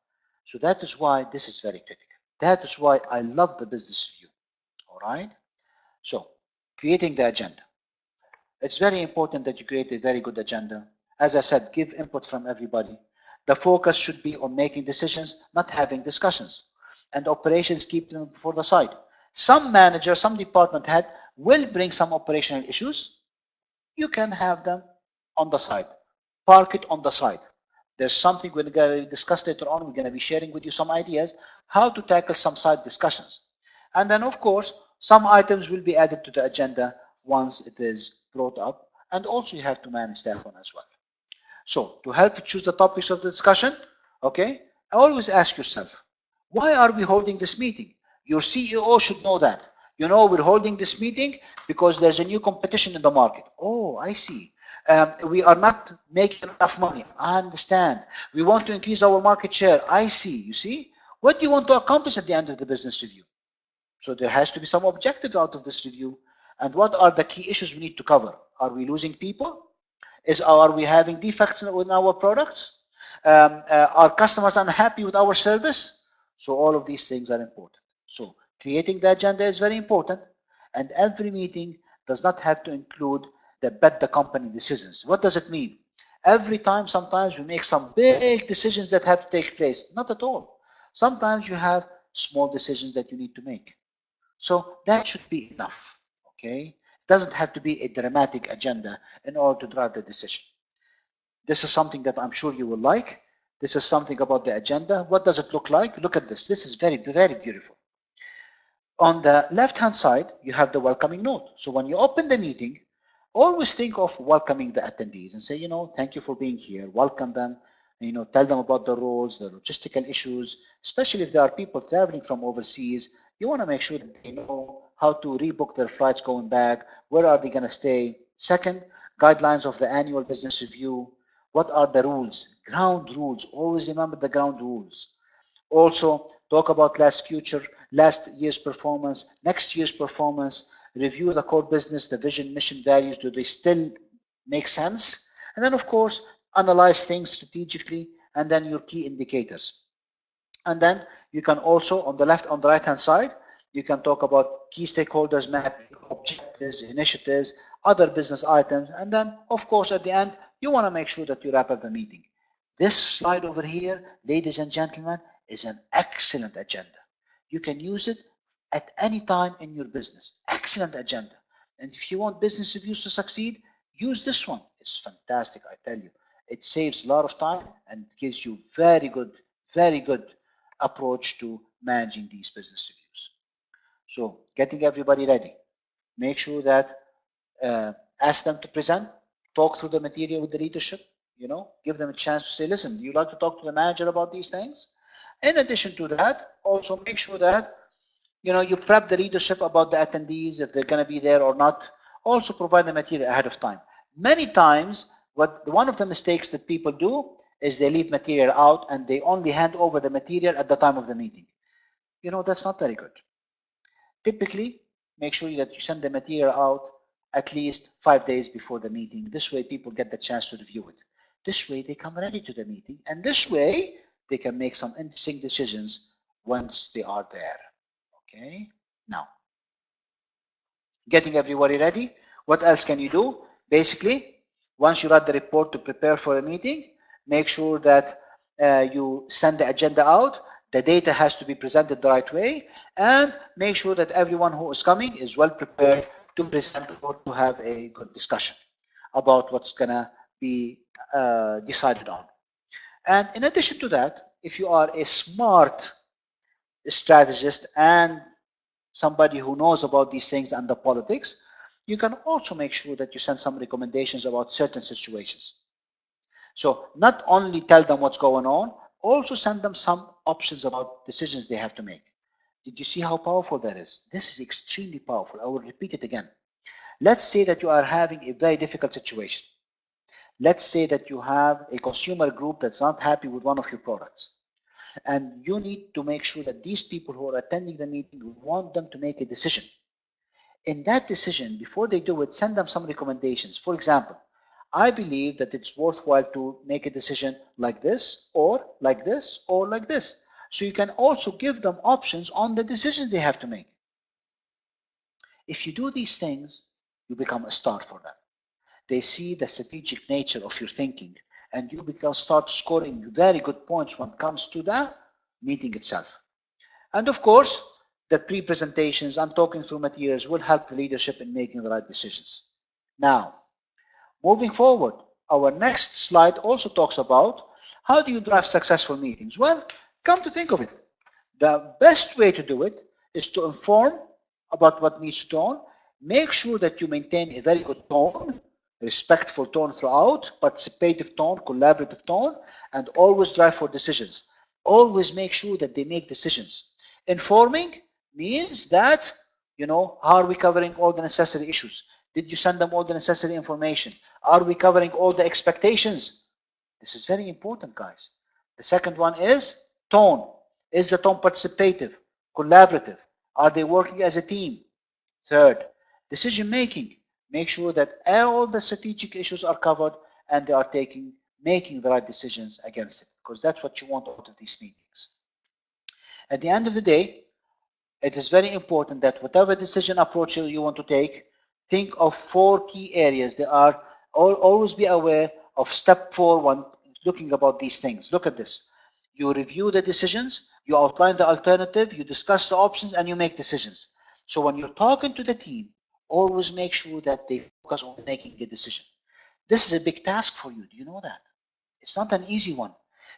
So that is why this is very critical. That is why I love the business review. All right. So creating the agenda. It's very important that you create a very good agenda. As I said, give input from everybody. The focus should be on making decisions, not having discussions. And operations, keep them before the side. Some manager, some department head will bring some operational issues. You can have them on the side. Park it on the side. There's something we're going to discuss later on. We're going to be sharing with you some ideas how to tackle some side discussions. And then, of course, some items will be added to the agenda once it is brought up. And also you have to manage that one as well. So to help you choose the topics of the discussion, okay, always ask yourself, why are we holding this meeting? Your CEO should know that. You know, we're holding this meeting because there's a new competition in the market. Oh, I see. We are not making enough money. I understand. We want to increase our market share. I see. You see? What do you want to accomplish at the end of the business review? So there has to be some objective out of this review. And what are the key issues we need to cover? Are we losing people? Are we having defects in our products? Are customers unhappy with our service? So all of these things are important. So creating the agenda is very important, and every meeting does not have to include the bet the company decisions. What does it mean? Every time, sometimes we make some big decisions that have to take place. Not at all. Sometimes you have small decisions that you need to make. So that should be enough. Okay? It doesn't have to be a dramatic agenda in order to drive the decision. This is something that I'm sure you will like. This is something about the agenda. What does it look like? Look at this. This is very, very beautiful. On the left-hand side, you have the welcoming note. So when you open the meeting, always think of welcoming the attendees and say, you know, thank you for being here. Welcome them. You know, tell them about the roles, the logistical issues, especially if there are people traveling from overseas. You want to make sure that they know how to rebook their flights going back. Where are they going to stay? Second, guidelines of the annual business review. What are the rules? Ground rules. Always remember the ground rules. Also, talk about last year's performance, next year's performance, review the core business, the vision, mission, values. Do they still make sense? And then, of course, analyze things strategically, and then your key indicators. And then you can also, on the right-hand side, you can talk about key stakeholders, mapping, objectives, initiatives, other business items. And then, of course, at the end, you want to make sure that you wrap up the meeting. This slide over here, ladies and gentlemen, is an excellent agenda. You can use it at any time in your business. Excellent agenda. And if you want business reviews to succeed, use this one. It's fantastic, I tell you. It saves a lot of time and gives you very good approach to managing these business reviews. So getting everybody ready. Make sure that ask them to present, talk through the material with the leadership, give them a chance to say, listen, do you like to talk to the manager about these things? In addition to that, also make sure that you prep the leadership about the attendees, if they're going to be there or not. Also provide the material ahead of time. Many times, one of the mistakes that people do is they leave material out and they only hand over the material at the time of the meeting. That's not very good. Typically, make sure that you send the material out at least 5 days before the meeting. This way, people get the chance to review it. This way, they come ready to the meeting, and this way, they can make some interesting decisions once they are there. Okay, now, getting everybody ready. What else can you do? Basically, once you write the report to prepare for a meeting, make sure that you send the agenda out. The data has to be presented the right way, and make sure that everyone who is coming is well prepared to present or to have a good discussion about what's going to be decided on. And in addition to that, if you are a smart strategist and somebody who knows about these things and the politics, you can also make sure that you send some recommendations about certain situations. So not only tell them what's going on, also send them some options about decisions they have to make. Did you see how powerful that is? This is extremely powerful. I will repeat it again. Let's say that you are having a very difficult situation. Let's say that you have a consumer group that's not happy with one of your products. And you need to make sure that these people who are attending the meeting, you want them to make a decision. In that decision, before they do it, send them some recommendations. For example, I believe that it's worthwhile to make a decision like this, or like this, or like this. So you can also give them options on the decisions they have to make. If you do these things, you become a star for them. They see the strategic nature of your thinking, and you start scoring very good points when it comes to the meeting itself. And of course, the pre-presentations and talking through materials will help the leadership in making the right decisions. Now, moving forward, our next slide also talks about how do you drive successful meetings? Well, come to think of it, the best way to do it is to inform about what needs to be done. Make sure that you maintain a very good tone, respectful tone throughout, participative tone, collaborative tone, and always drive for decisions. Always make sure that they make decisions. Informing means that, are we covering all the necessary issues? Did you send them all the necessary information? Are we covering all the expectations? This is very important, guys. The second one is tone. Is the tone participative, collaborative? Are they working as a team? Third, decision making. Make sure that all the strategic issues are covered and they are making the right decisions against it, because that's what you want out of these meetings. At the end of the day, it is very important that whatever decision approach you want to take, think of 4 key areas. They are always be aware of step 4 when looking about these things. Look at this. You review the decisions, you outline the alternative, you discuss the options, and you make decisions. So when you're talking to the team, always make sure that they focus on making a decision. This is a big task for you. Do you know that? It's not an easy one,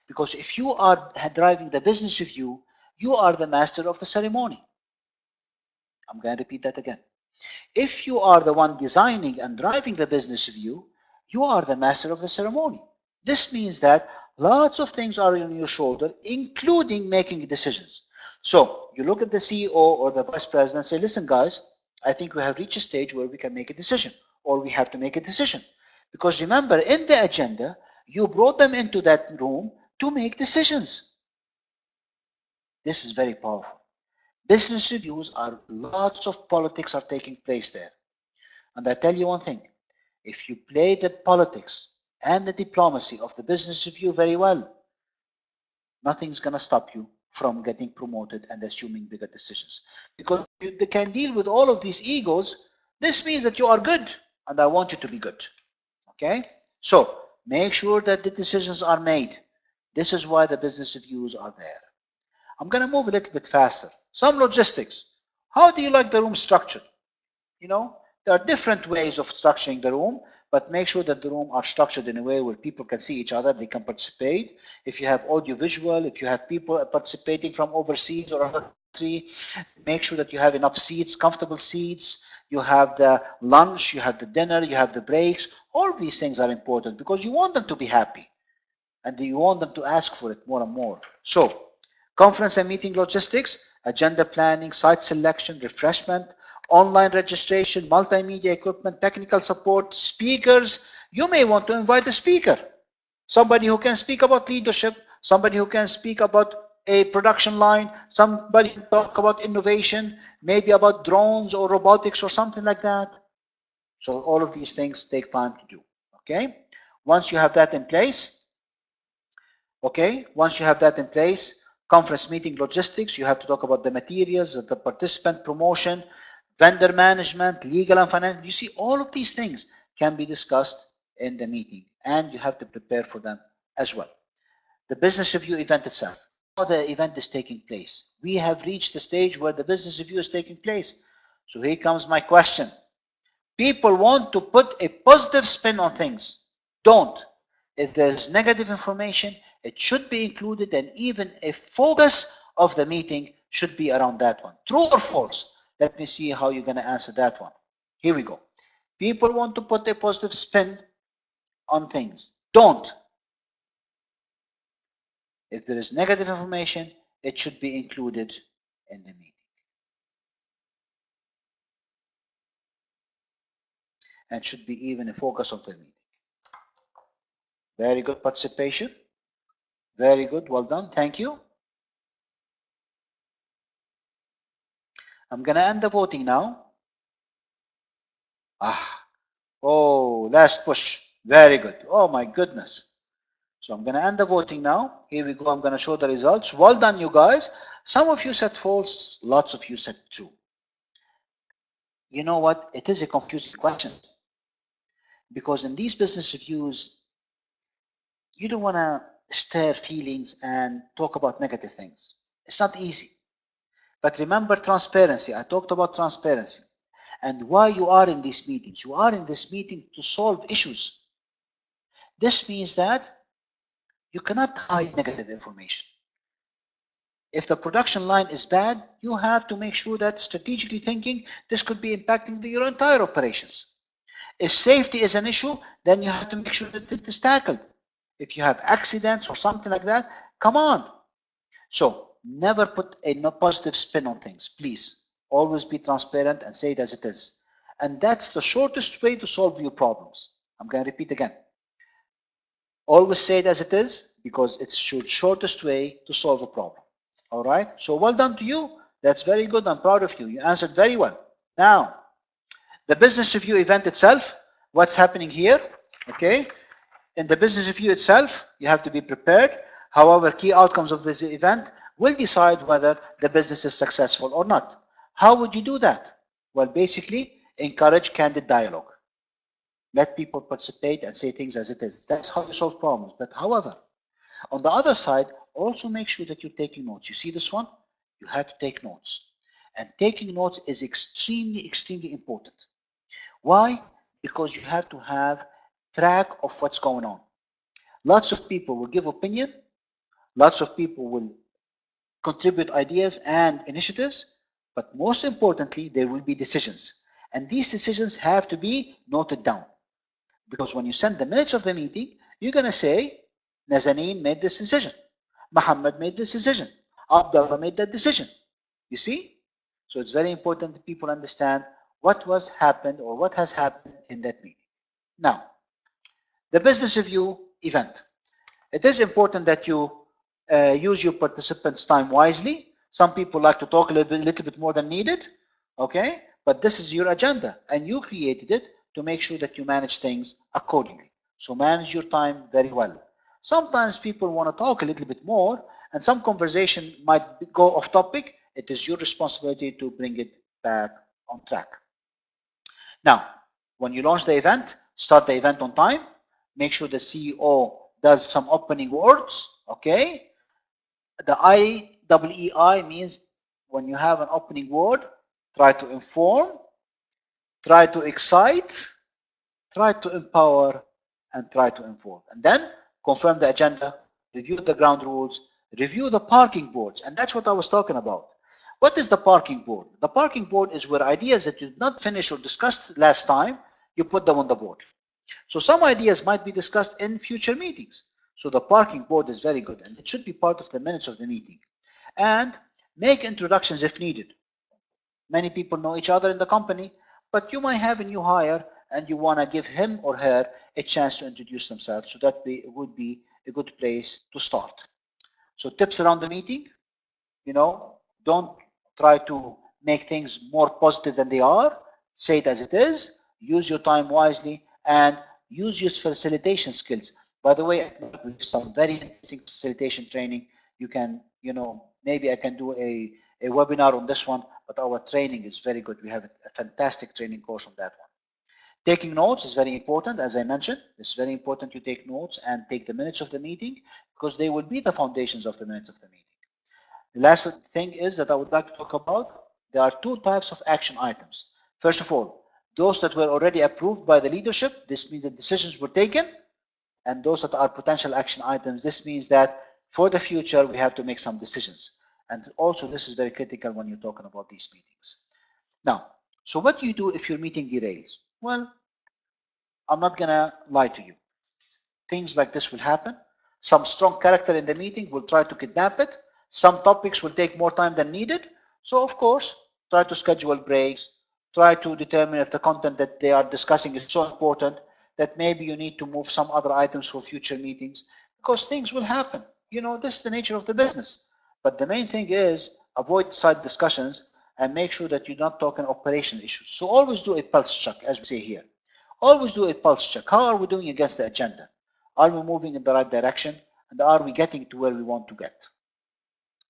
because if you are driving the business review, you are the master of the ceremony. I'm going to repeat that again. If you are the one designing and driving the business review, you are the master of the ceremony. This means that lots of things are on your shoulder, including making decisions. So you look at the CEO or the vice president and say, listen, guys, I think we have reached a stage where we can make a decision, or we have to make a decision. Because remember, in the agenda, you brought them into that room to make decisions. This is very powerful. Business reviews are lots of politics are taking place there. And I tell you one thing, if you play the politics and the diplomacy of the business review very well, nothing's going to stop you from getting promoted and assuming bigger decisions. Because if you can deal with all of these egos, this means that you are good, and I want you to be good. Okay? So make sure that the decisions are made. This is why the business reviews are there. I'm going to move a little bit faster. Some logistics. How do you like the room structured? There are different ways of structuring the room, but make sure that the room are structured in a way where people can see each other, they can participate. If you have audio visual, if you have people participating from overseas or other country, make sure that you have enough seats, comfortable seats. You have the lunch, you have the dinner, you have the breaks. All of these things are important because you want them to be happy and you want them to ask for it more and more. So, conference and meeting logistics, agenda planning, site selection, refreshment, online registration, multimedia equipment, technical support, speakers. You may want to invite a speaker, somebody who can speak about leadership, somebody who can speak about a production line, somebody can talk about innovation, maybe about drones or robotics or something like that. So all of these things take time to do. Okay, once you have that in place, conference meeting logistics, you have to talk about the materials, the participant promotion, vendor management, legal and financial. You see, all of these things can be discussed in the meeting and you have to prepare for them as well. The business review event itself, how the event is taking place. We have reached the stage where the business review is taking place. So here comes my question. People want to put a positive spin on things. Don't. If there's negative information, it should be included, and even a focus of the meeting should be around that one. True or false? Let me see how you're going to answer that one. Here we go. People want to put a positive spin on things. Don't. If there is negative information, it should be included in the meeting. And should be even a focus of the meeting. Very good participation. Very good. Well done. Thank you. I'm going to end the voting now. Oh, last push. Very good. Oh my goodness. So I'm going to end the voting now. Here we go. I'm going to show the results. Well done, you guys. Some of you said false. Lots of you said true. You know what? It is a confusing question. Because in these business reviews, you don't want to stir feelings and talk about negative things. It's not easy. But remember transparency. I talked about transparency. And why you are in these meetings. You are in this meeting to solve issues. This means that you cannot hide negative information. If the production line is bad, you have to make sure that strategically thinking, this could be impacting your entire operations. If safety is an issue, then you have to make sure that it is tackled. If you have accidents or something like that, come on. So never put a no positive spin on things, please. Always be transparent and say it as it is. And that's the shortest way to solve your problems. I'm going to repeat again. Always say it as it is because it's your shortest way to solve a problem. All right. So well done to you. That's very good. I'm proud of you. You answered very well. Now, the business review event itself, what's happening here? Okay. In the business review itself, you have to be prepared. However, key outcomes of this event will decide whether the business is successful or not. How would you do that? Well, basically, encourage candid dialogue. Let people participate and say things as it is. That's how you solve problems. But however, on the other side, also make sure that you're taking notes. You see this one? You have to take notes. And taking notes is extremely, extremely important. Why? Because you have to have track of what's going on. Lots of people will give opinion. Lots of people will contribute ideas and initiatives. But most importantly, there will be decisions. And these decisions have to be noted down. Because when you send the minutes of the meeting, you're going to say, Nazanin made this decision. Muhammad made this decision. Abdullah made that decision. You see? So it's very important that people understand what was happened or what has happened in that meeting. Now, the business review event. It is important that you use your participants' time wisely. Some people like to talk a little bit more than needed. Okay? But this is your agenda and you created it to make sure that you manage things accordingly. So manage your time very well. Sometimes people want to talk a little bit more and some conversation might go off topic. It is your responsibility to bring it back on track. Now, when you launch the event, start the event on time. Make sure the CEO does some opening words, okay? The IEEI means when you have an opening word, try to inform, try to excite, try to empower, and try to inform. And then confirm the agenda, review the ground rules, review the parking boards. And that's what I was talking about. What is the parking board? The parking board is where ideas that you did not finish or discussed last time, you put them on the board. So some ideas might be discussed in future meetings. So the parking board is very good, and it should be part of the minutes of the meeting. And make introductions if needed. Many people know each other in the company, but you might have a new hire and you want to give him or her a chance to introduce themselves. So that would be a good place to start. So tips around the meeting, don't try to make things more positive than they are. Say it as it is. Use your time wisely and use your facilitation skills. By the way, we have some very interesting facilitation training. You can, maybe I can do a webinar on this one, but our training is very good. We have a fantastic training course on that one. Taking notes is very important. As I mentioned, it's very important you take notes and take the minutes of the meeting, because they will be the foundations of the minutes of the meeting. The last thing is that I would like to talk about, there are two types of action items. First of all, those that were already approved by the leadership, this means that decisions were taken, and those that are potential action items, this means that for the future we have to make some decisions. And also this is very critical when you're talking about these meetings. Now, so what do you do if your meeting derails? Well, I'm not gonna lie to you. Things like this will happen. Some strong character in the meeting will try to kidnap it. Some topics will take more time than needed. So of course, try to schedule breaks. Try to determine if the content that they are discussing is so important that maybe you need to move some other items for future meetings, because things will happen. This is the nature of the business. But the main thing is avoid side discussions and make sure that you're not talking operational issues. So always do a pulse check, as we say here. Always do a pulse check. How are we doing against the agenda? Are we moving in the right direction? And are we getting to where we want to get?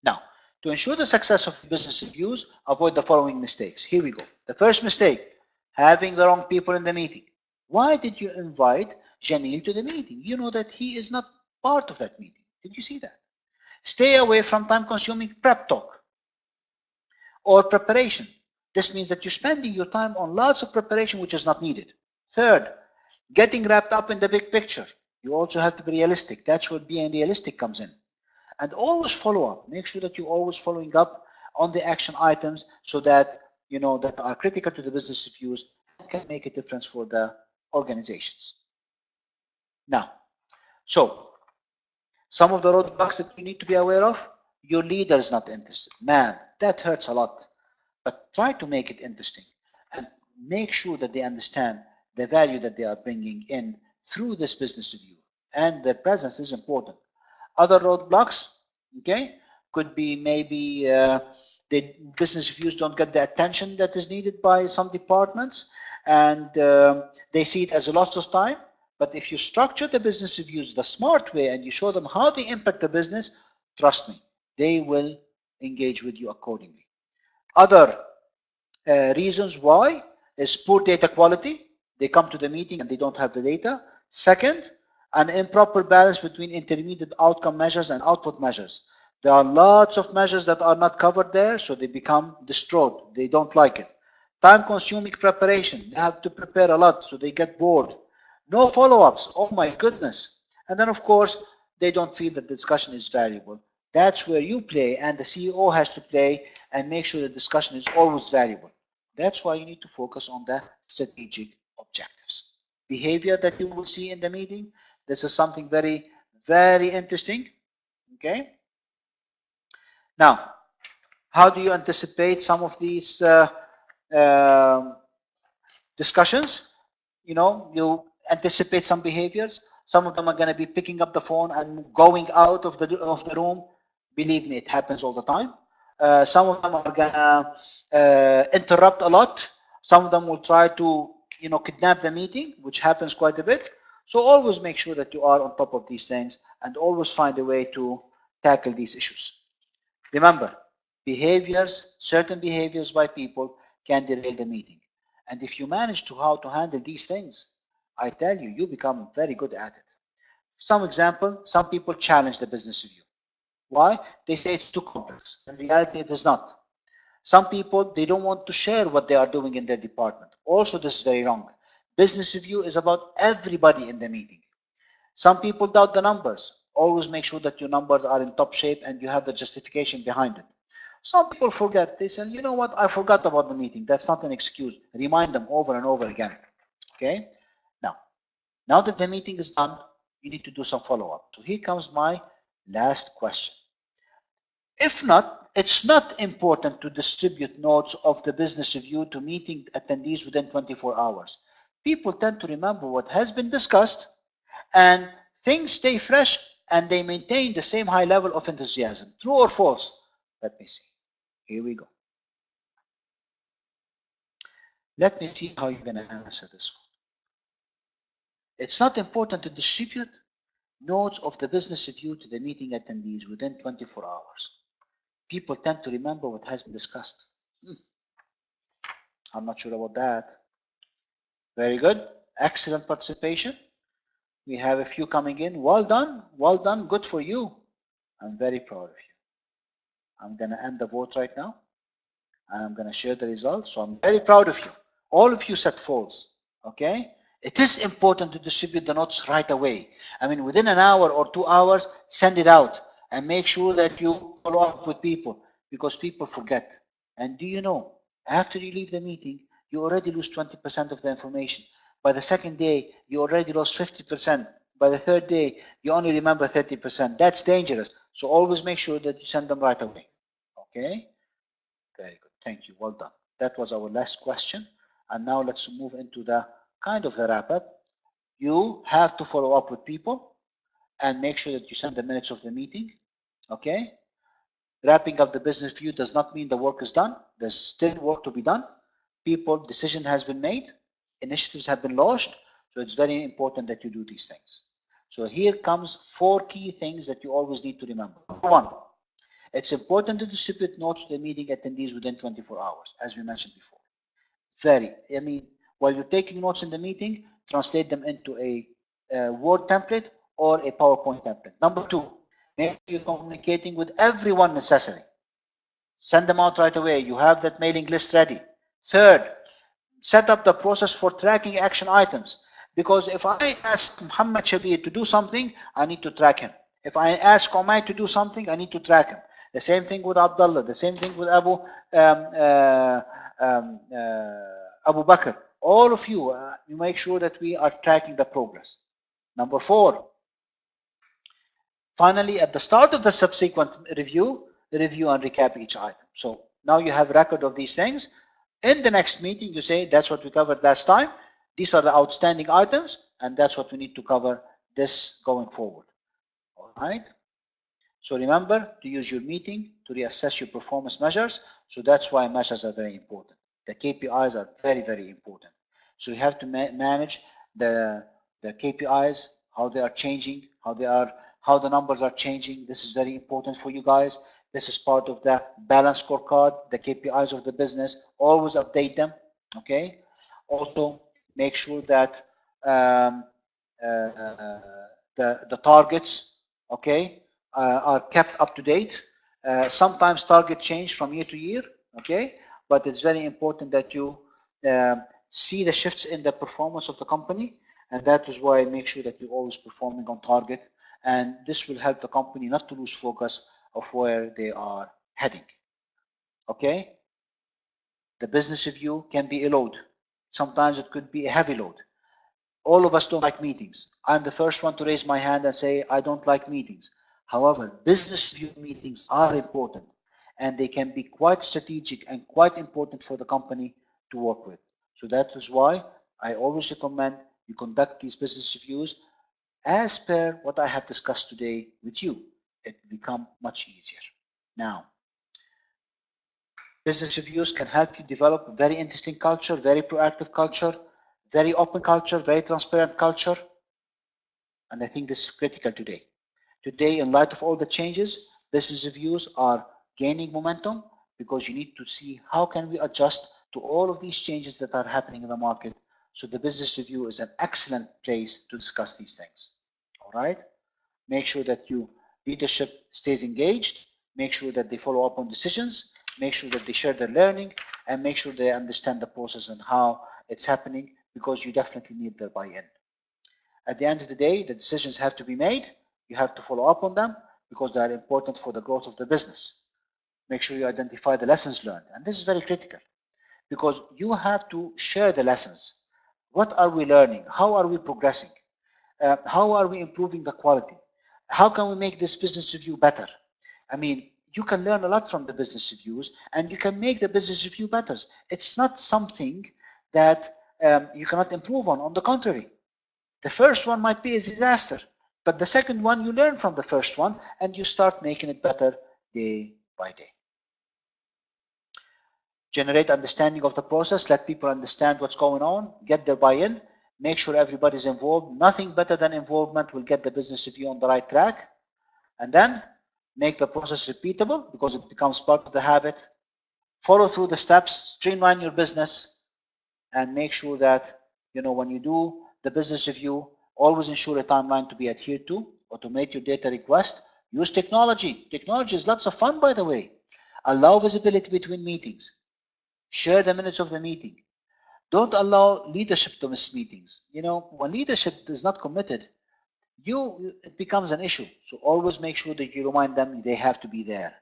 Now, to ensure the success of business reviews, avoid the following mistakes. Here we go. The first mistake, having the wrong people in the meeting. Why did you invite Jamil to the meeting? You know that he is not part of that meeting. Did you see that? Stay away from time-consuming prep talk or preparation. This means that you're spending your time on lots of preparation which is not needed. Third, getting wrapped up in the big picture. You also have to be realistic. That's where being realistic comes in. And always follow up. Make sure that you're always following up on the action items so that that are critical to the business reviews and can make a difference for the organizations. Now, so some of the roadblocks that you need to be aware of, your leader is not interested. Man, that hurts a lot. But try to make it interesting and make sure that they understand the value that they are bringing in through this business review. And their presence is important. Other roadblocks, could be maybe the business reviews don't get the attention that is needed by some departments, and they see it as a loss of time. But if you structure the business reviews the smart way and you show them how they impact the business, trust me, they will engage with you accordingly. Other reasons why is poor data quality. They come to the meeting and they don't have the data. Second, an improper balance between intermediate outcome measures and output measures. There are lots of measures that are not covered there, so they become distraught. They don't like it. Time-consuming preparation. They have to prepare a lot, so they get bored. No follow-ups. Oh my goodness. And then, of course, they don't feel that the discussion is valuable. That's where you play, and the CEO has to play and make sure the discussion is always valuable. That's why you need to focus on the strategic objectives. Behavior that you will see in the meeting. This is something very, very interesting. Okay. Now, how do you anticipate some of these discussions? You anticipate some behaviors. Some of them are going to be picking up the phone and going out of the room. Believe me, it happens all the time. Some of them are going to interrupt a lot. Some of them will try to kidnap the meeting, which happens quite a bit. So always make sure that you are on top of these things and always find a way to tackle these issues. Remember, certain behaviors by people can derail the meeting. And if you manage to how to handle these things, I tell you, you become very good at it. Some example, some people challenge the business review. Why? They say it's too complex. In reality, it is not. Some people, they don't want to share what they are doing in their department. Also, this is very wrong. Business review is about everybody in the meeting. Some people doubt the numbers. Always make sure that your numbers are in top shape and you have the justification behind it. Some people forget. They say, you know what, I forgot about the meeting. That's not an excuse. Remind them over and over again. Okay? Now that the meeting is done, you need to do some follow-up. So here comes my last question. If not, it's not important to distribute notes of the business review to meeting attendees within 24 hours. People tend to remember what has been discussed, and things stay fresh, and they maintain the same high level of enthusiasm. True or false? Let me see. Here we go. Let me see how you're going to answer this one. It's not important to distribute notes of the business review to the meeting attendees within 24 hours. People tend to remember what has been discussed. I'm not sure about that. Very good. Excellent participation. We have a few coming in. Well done. Well done. Good for you. I'm very proud of you. I'm going to end the vote right now, and I'm going to share the results. So I'm very proud of you. All of you said false. Okay? It is important to distribute the notes right away. I mean, within an hour or 2 hours, send it out and make sure that you follow up with people, because people forget. And do you know, after you leave the meeting, you already lose 20% of the information. By the second day, you already lost 50%. By the third day, you only remember 30%. That's dangerous. So always make sure that you send them right away. Okay? Very good. Thank you. Well done. That was our last question. And now let's move into the kind of the wrap up. You have to follow up with people and make sure that you send the minutes of the meeting. Okay? Wrapping up the business review does not mean the work is done. There's still work to be done. Decision has been made. Initiatives have been launched. So it's very important that you do these things. So here comes 4 key things that you always need to remember. Number 1, it's important to distribute notes to the meeting attendees within 24 hours, as we mentioned before. While you're taking notes in the meeting, translate them into a Word template or a PowerPoint template. Number 2, make sure you're communicating with everyone necessary. Send them out right away. You have that mailing list ready. Third, set up the process for tracking action items. Because if I ask Muhammad Shabir to do something, I need to track him. If I ask Omay to do something, I need to track him. The same thing with Abdullah. The same thing with Abu Bakr. All of you, you make sure that we are tracking the progress. Number 4, finally, at the start of the subsequent review and recap each item. So now you have a record of these things. In the next meeting, you say, that's what we covered last time. These are the outstanding items, and that's what we need to cover this going forward. All right? So remember to use your meeting to reassess your performance measures. So that's why measures are very important. The KPIs are very, very important. So you have to manage the KPIs, how they are changing, how the numbers are changing. This is very important for you guys. This is part of the balance scorecard, the KPIs of the business. Always update them. Okay. Also, make sure that the targets, okay, are kept up to date. Sometimes targets change from year to year. Okay, but it's very important that you see the shifts in the performance of the company, and that is why I make sure that you're always performing on target, and this will help the company not to lose focus of where they are heading. Okay, the business review can be a load. Sometimes it could be a heavy load. All of us don't like meetings. I'm the first one to raise my hand and say I don't like meetings. However, business review meetings are important, and they can be quite strategic and quite important for the company to work with. So that is why I always recommend you conduct these business reviews as per what I have discussed today with you. It will become much easier. Now, business reviews can help you develop very interesting culture, very proactive culture, very open culture, very transparent culture. And I think this is critical today. Today, in light of all the changes, business reviews are gaining momentum because you need to see how can we adjust to all of these changes that are happening in the market. So the business review is an excellent place to discuss these things. All right. Make sure that your leadership stays engaged. Make sure that they follow up on decisions. make sure that they share their learning, and make sure they understand the process and how it's happening, because you definitely need their buy-in. At the end of the day, the decisions have to be made. You have to follow up on them because they are important for the growth of the business. Make sure you identify the lessons learned. And this is very critical because you have to share the lessons. What are we learning? How are we progressing? How are we improving the quality? How can we make this business review better? I mean, you can learn a lot from the business reviews and you can make the business review better. It's not something that you cannot improve on. On the contrary, the first one might be a disaster, but the second one, you learn from the first one and you start making it better day by day. Generate understanding of the process, let people understand what's going on, get their buy-in, make sure everybody's involved. Nothing better than involvement will get the business review on the right track. And then make the process repeatable because it becomes part of the habit. Follow through the steps, streamline your business, and make sure that, when you do the business review, always ensure a timeline to be adhered to. Automate your data request. Use technology. Technology is lots of fun, by the way. Allow visibility between meetings. Share the minutes of the meeting. Don't allow leadership to miss meetings. When leadership is not committed, it becomes an issue. So always make sure that you remind them they have to be there.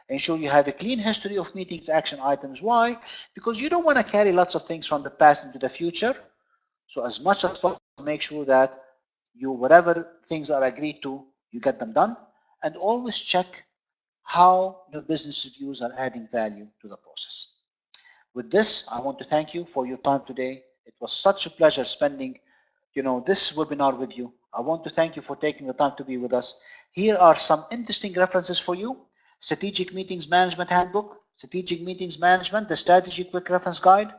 Ensure you have a clean history of meetings, action items. Why? Because you don't want to carry lots of things from the past into the future. So as much as possible, make sure that whatever things are agreed to, you get them done. And always check how your business reviews are adding value to the process. With this, I want to thank you for your time today. It was such a pleasure spending, this webinar with you. I want to thank you for taking the time to be with us. Here are some interesting references for you. Strategic Meetings Management Handbook, Strategic Meetings Management, the Strategy Quick Reference Guide,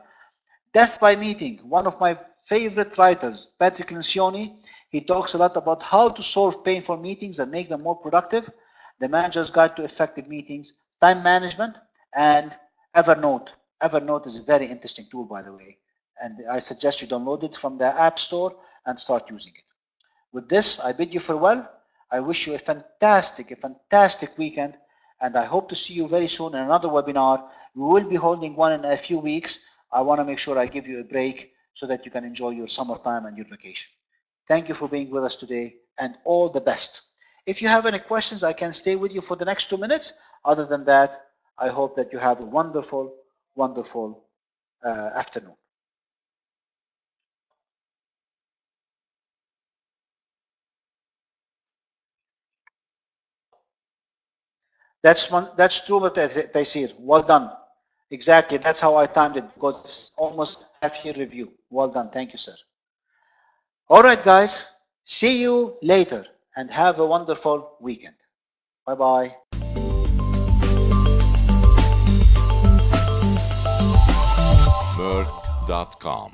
Death by Meeting, one of my favorite writers, Patrick Lencioni. He talks a lot about how to solve painful meetings and make them more productive. The Manager's Guide to Effective Meetings, Time Management, and Evernote. Evernote is a very interesting tool, by the way, and I suggest you download it from the App Store and start using it. With this, I bid you farewell. I wish you a fantastic weekend, and I hope to see you very soon in another webinar. We will be holding one in a few weeks. I want to make sure I give you a break so that you can enjoy your summertime and your vacation. Thank you for being with us today, and all the best. If you have any questions, I can stay with you for the next 2 minutes. Other than that, I hope that you have a wonderful afternoon. That's true, but Taysir, well done. Exactly, that's how I timed it because it's almost half-year review. Well done, thank you, sir. All right, guys, see you later and have a wonderful weekend. Bye-bye. Meirc.com